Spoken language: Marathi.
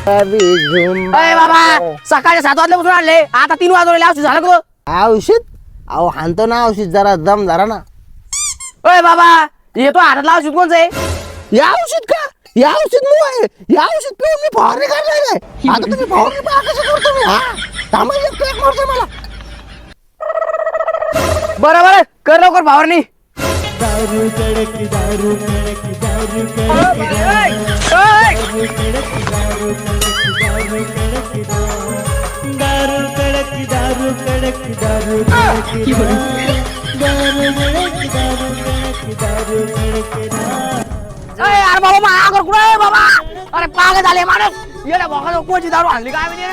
अरे बाबा सकाळी 7 वाजल्यापासून आणले आता 3 वाजले औषध झालं का औषध अहो हाणतो ना औषध जरा दम धरा ना. अरे बाबा येतो हातातला औषध कोणचं आहे या औषध का या औषध मू आहे या औषध पिऊन मी फवारणी करणार आहे. आता तुम्ही फवारणी पहा कसं करतो मी. हा थांबा एक ट्रॅक मारतो मला. बरं बरं कर लवकर फवारणी. दारू कडक दारू कडक दारू कडक दारू कडक दारू अरे बाबा मागर कुठे आहे बाबा अरे पागल झाले माणूस येड्या भोकाचं कोणची दारू आणली काय म्हणजे